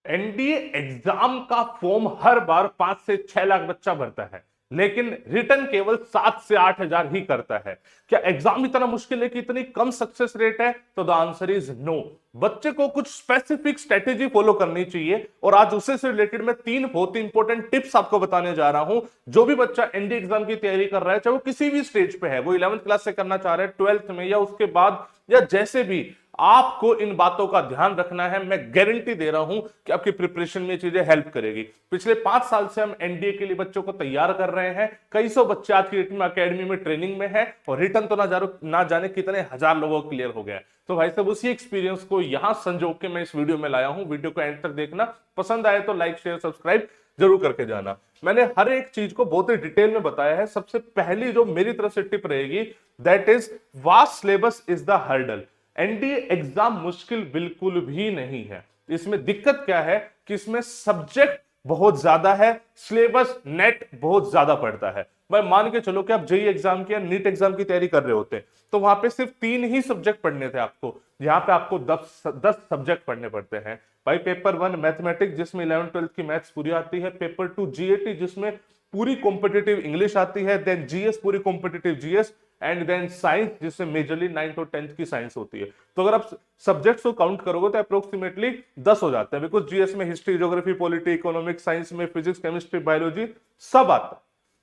NDA exam का form हर बार 5 से 6 लाख बच्चा भरता है, लेकिन रिटर्न केवल 7 से 8 हजार ही करता है। क्या एग्जाम इतना मुश्किल है कि इतनी कम सक्सेस रेट है? तो द आंसर इज नो। बच्चे को कुछ स्पेसिफिक स्ट्रेटेजी फॉलो करनी चाहिए, और आज उससे से रिलेटेड मैं 3 बहुत इंपॉर्टेंट टिप्स आपको बताने जा रहा हूं। जो भी बच्चा एनडीए एग्जाम की तैयारी कर रहा है, चाहे वो किसी भी स्टेज पे है, वो 11th क्लास से करना चाह रहा है, 12th में या उसके बाद, या जैसे भी, आपको इन बातों का ध्यान रखना है। मैं गारंटी दे रहा हूं कि आपकी प्रिपरेशन में चीजें हेल्प करेगी। पिछले 5 साल से हम एनडीए के लिए बच्चों को तैयार कर रहे हैं। कई सौ बच्चे आज की डेट में अकेडमी में ट्रेनिंग में है, और रिटर्न तो ना जाने कितने हजार लोगों को क्लियर हो गया। तो भाई साहब, उसी एक्सपीरियंस को यहां संजो के मैं इस वीडियो में लाया हूं। वीडियो को एंड तक देखना, पसंद आए तो लाइक शेयर सब्सक्राइब जरूर करके जाना। मैंने हर एक चीज को बहुत ही डिटेल में बताया है। सबसे पहली जो मेरी तरफ से टिप रहेगी, that is vast syllabus is the hurdle. NDA exam मुश्किल बिल्कुल भी नहीं है। इसमें दिक्कत क्या है कि इसमें सब्जेक्ट बहुत ज्यादा है, सिलेबस नेट बहुत ज्यादा पड़ता है। भाई मान के चलो कि आप जेई एग्जाम की या नीट एग्जाम की तैयारी कर रहे होते, तो वहां पे सिर्फ 3 ही सब्जेक्ट पढ़ने थे आपको। यहाँ पे आपको 10 सब्जेक्ट पढ़ने पड़ते हैं। भाई पेपर 1 मैथमेटिक्स, जिसमें 11th 12th की मैथ्स पूरी आती है। पेपर 2 जीएटी, जिसमें पूरी कॉम्पिटिटिव इंग्लिश आती है। देन जीएस, पूरी competitive GS, and then science, जिसमें मेजरली 9th और 10th की साइंस होती है। तो अगर आप सब्जेक्ट्स को काउंट करोगे तो अप्रोक्सीमेटली 10 हो जाते हैं, बिकॉज जीएस में history, geography, polity, economics, science में फिजिक्स, केमिस्ट्री, बायोलॉजी सब आता है।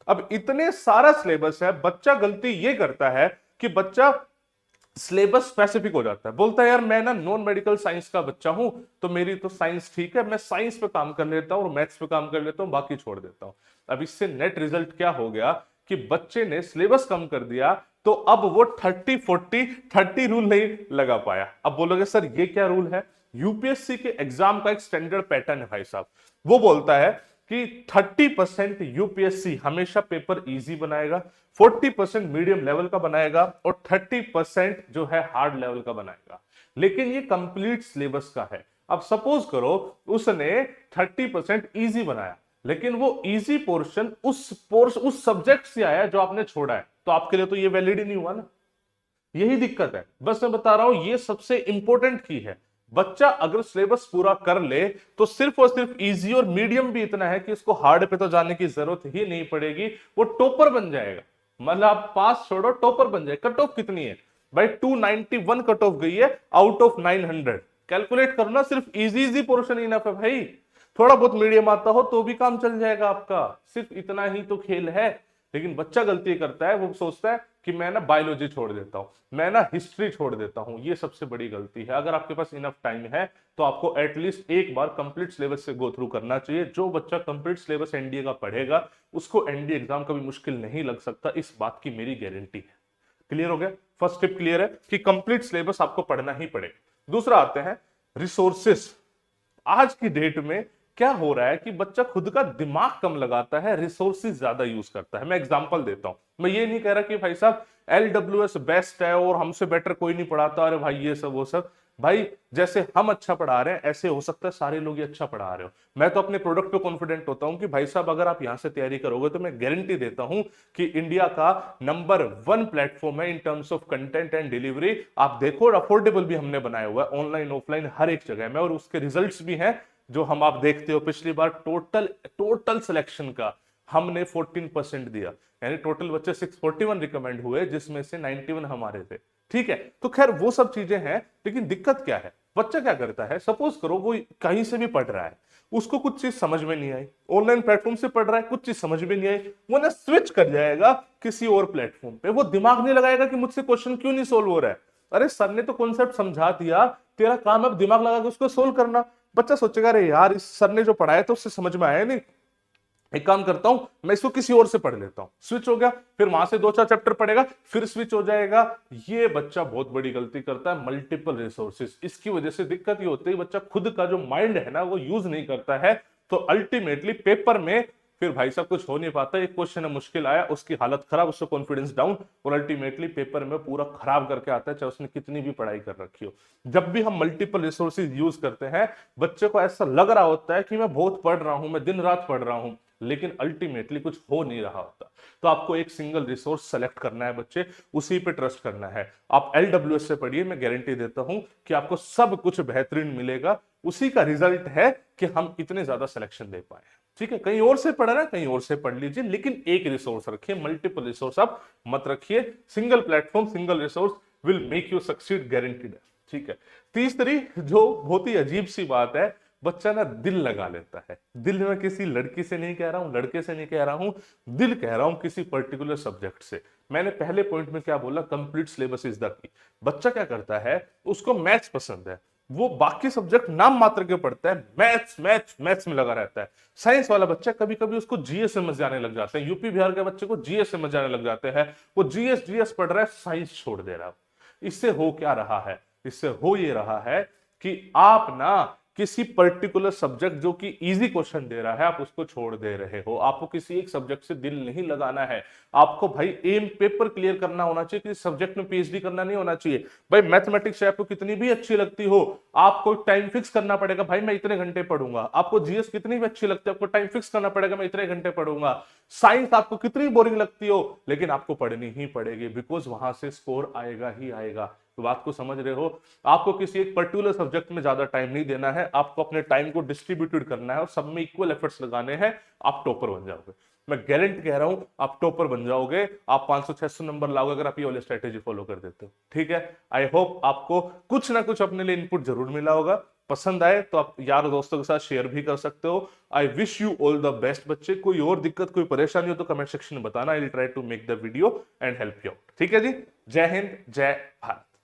अब इतने सारा सिलेबस है, बच्चा गलती ये करता है कि बच्चा सिलेबस स्पेसिफिक हो जाता है। बोलता है यार मैं ना नॉन मेडिकल साइंस का बच्चा हूं, तो मेरी तो साइंस ठीक है, मैं साइंस पे काम कर लेता हूं और मैथ्स पे काम कर लेता हूं, बाकी छोड़ देता हूं। अब इससे नेट रिजल्ट क्या हो गया कि बच्चे ने सिलेबस कम कर दिया, तो अब वो 30-40-30 रूल नहीं लगा पाया। अब बोलोगे सर ये क्या रूल है? यूपीएससी के एग्जाम का एक स्टैंडर्ड पैटर्न है भाई साहब। वो बोलता है कि 30% यूपीएससी हमेशा पेपर इजी बनाएगा, 40% मीडियम लेवल का बनाएगा, और 30% जो है हार्ड लेवल का बनाएगा। लेकिन ये कंप्लीट सिलेबस का है। अब सपोज करो उसने 30% इजी बनाया, लेकिन वो इजी पोर्शन उस सब्जेक्ट से आया जो आपने छोड़ा है, तो आपके लिए तो ये वैलिड ही नहीं हुआ ना। यही दिक्कत है। बस मैं बता रहा हूं, ये सबसे इंपॉर्टेंट की है। बच्चा अगर सिलेबस पूरा कर ले तो सिर्फ और सिर्फ इजी और मीडियम भी इतना है कि इसको हार्ड पे तो जाने की जरूरत ही नहीं पड़ेगी, वो टॉपर बन जाएगा। मतलब आप पास छोड़ो, टॉपर बन जाए। कट ऑफ कितनी है भाई? 291 कट ऑफ गई है आउट ऑफ 900। कैलकुलेट करना, सिर्फ इजी पोर्शन इनफ है भाई। थोड़ा बहुत मीडियम आता हो तो भी काम चल जाएगा आपका, सिर्फ इतना ही तो खेल है। लेकिन बच्चा गलती करता है, वो सोचता है कि मैं ना बायोलॉजी छोड़ देता हूं, मैं ना हिस्ट्री छोड़ देता हूं। ये सबसे बड़ी गलती है। अगर आपके पास इनफ टाइम है तो आपको एटलीस्ट एक बार कंप्लीट सिलेबस से गो थ्रू करना चाहिए। जो बच्चा कंप्लीट सिलेबस एनडीए का पढ़ेगा, उसको एनडीए एग्जाम कभी मुश्किल नहीं लग सकता, इस बात की मेरी गारंटी है। क्लियर हो गया? फर्स्ट टिप क्लियर है कि कंप्लीट सिलेबस आपको पढ़ना ही पड़ेगा। दूसरा आते हैं रिसोर्सेस। आज की डेट में क्या हो रहा है कि बच्चा खुद का दिमाग कम लगाता है, रिसोर्सेज ज्यादा यूज करता है। मैं एग्जांपल देता हूं। मैं ये नहीं कह रहा कि भाई साहब एलडब्ल्यूएस बेस्ट है और हमसे बेटर कोई नहीं पढ़ाता, अरे भाई ये सब वो सब। भाई जैसे हम अच्छा पढ़ा रहे हैं, ऐसे हो सकता है सारे लोग ये अच्छा पढ़ा रहे हो। मैं तो अपने प्रोडक्ट पे कॉन्फिडेंट होता हूं कि भाई साहब अगर आप यहां से तैयारी करोगे तो मैं गारंटी देता हूं कि इंडिया का नंबर 1 प्लेटफॉर्म है in terms of content and delivery. आप देखो, अफोर्डेबल भी हमने बनाया हुआ है, ऑनलाइन ऑफलाइन हर एक जगह में, और उसके रिजल्ट्स भी हैं जो हम आप देखते हो। पिछली बार टोटल सिलेक्शन का हमने 14% दिया, यानी टोटल बच्चे 641 रिकमेंड हुए, जिसमें से 91 हमारे थे। ठीक है, तो खैर वो सब चीजें हैं। लेकिन दिक्कत क्या है? बच्चा क्या करता है, सपोज करो वो कहीं से भी पढ़ रहा है, उसको कुछ चीज समझ में नहीं आई, ऑनलाइन प्लेटफॉर्म से पढ़ रहा है, कुछ चीज समझ में नहीं आई, वो ना स्विच कर जाएगा किसी और प्लेटफॉर्म पे। वो दिमाग नहीं लगाएगा कि मुझसे क्वेश्चन क्यों नहीं सोल्व हो रहा है। अरे सर ने तो कॉन्सेप्ट समझा दिया, तेरा काम है अब दिमाग लगा के उसको सोल्व करना। बच्चा सोचेगा अरे यार इस सर ने जो पढ़ाया तो उससे समझ में आया नहीं, एक काम करता हूं मैं इसको किसी और से पढ़ लेता हूं। स्विच हो गया, फिर वहां से 2-4 चैप्टर पढ़ेगा, फिर स्विच हो जाएगा। ये बच्चा बहुत बड़ी गलती करता है, मल्टीपल रिसोर्सेज। इसकी वजह से दिक्कत ये होती है, बच्चा खुद का जो माइंड है ना वो यूज नहीं करता है, तो अल्टीमेटली पेपर में फिर भाई साहब कुछ हो नहीं पाता। एक क्वेश्चन है मुश्किल आया, उसकी हालत खराब, उसका कॉन्फिडेंस डाउन, और अल्टीमेटली पेपर में पूरा खराब करके आता है, चाहे उसने कितनी भी पढ़ाई कर रखी हो। जब भी हम मल्टीपल रिसोर्सेज यूज करते हैं, बच्चे को ऐसा लग रहा होता है कि मैं बहुत पढ़ रहा हूं, मैं दिन रात पढ़ रहा हूं, लेकिन अल्टीमेटली कुछ हो नहीं रहा होता। तो आपको एक सिंगल रिसोर्स सेलेक्ट करना है बच्चे, उसी पे ट्रस्ट करना है। आप LWS से पढ़िए, मैं गारंटी देता हूं कि आपको सब कुछ बेहतरीन मिलेगा। उसी का रिजल्ट है कि हम इतने ज्यादा सिलेक्शन दे पाए। ठीक है, कहीं और से पढ़ रहा है कहीं और से पढ़ लीजिए, लेकिन एक रिसोर्स रखिए, मल्टीपल रिसोर्स आप मत रखिए। Single platform, single resource will make you succeed, guaranteed है। ठीक है। तीसरी जो बहुत ही अजीब सी बात है, बच्चा ना दिल लगा लेता है। दिल में किसी लड़की से नहीं कह रहा हूं, लड़के से नहीं कह रहा हूं, दिल कह रहा हूं किसी पर्टिकुलर सब्जेक्ट से। मैंने पहले पॉइंट में क्या बोला, complete syllabus is the key. बच्चा क्या करता है, उसको मैथ्स पसंद है, वो बाकी सब्जेक्ट नाम मात्र के पढ़ता है, मैथ्स मैथ्स मैथ्स में लगा रहता है। साइंस वाला बच्चा कभी कभी उसको जीएस समझ जाने लग जाते हैं, यूपी बिहार के बच्चे को जीएस समझ जाने लग जाते हैं, वो जीएस जीएस पढ़ रहा है, साइंस छोड़ दे रहा है। इससे हो क्या रहा है, इससे हो ये रहा है कि आप ना किसी पर्टिकुलर सब्जेक्ट जो कि इजी क्वेश्चन दे रहा है, आप उसको छोड़ दे रहे हो। आपको किसी एक सब्जेक्ट से दिल नहीं लगाना है। आपको भाई एम पेपर क्लियर करना होना चाहिए, किसी सब्जेक्ट में पीएचडी करना नहीं होना चाहिए। भाई मैथमेटिक्स आपको कितनी भी अच्छी लगती हो, आपको टाइम फिक्स करना पड़ेगा, भाई मैं इतने घंटे पढ़ूंगा। आपको जीएस कितनी भी अच्छी लगती है, आपको टाइम फिक्स करना पड़ेगा, मैं इतने घंटे पढ़ूंगा। साइंस आपको कितनी बोरिंग लगती हो, लेकिन आपको पढ़नी ही पड़ेगी, बिकॉज वहां से स्कोर आएगा ही आएगा। तो बात को समझ रहे हो। आपको किसी एक पर्टिकुलर सब्जेक्ट में ज्यादा टाइम नहीं देना है, आपको अपने टाइम को डिस्ट्रीब्यूटेड करना है और सब में इक्वल एफर्ट्स लगाने हैं। आप टॉपर बन जाओगे, मैं गारंटी कह रहा हूं, आप टॉपर बन जाओगे। आप 500-600 नंबर लाओगे अगर आप ये वाली स्ट्रेटेजी फॉलो कर देते हो। ठीक है, आई होप आपको कुछ ना कुछ अपने लिए इनपुट जरूर मिला होगा। पसंद आए तो आप यार दोस्तों के साथ शेयर भी कर सकते हो। I wish you all the best बच्चे। कोई और दिक्कत, कोई परेशानी हो तो कमेंट सेक्शन में बताना। I will try to make the video and help you out. ठीक है जी, जय हिंद, जय भारत।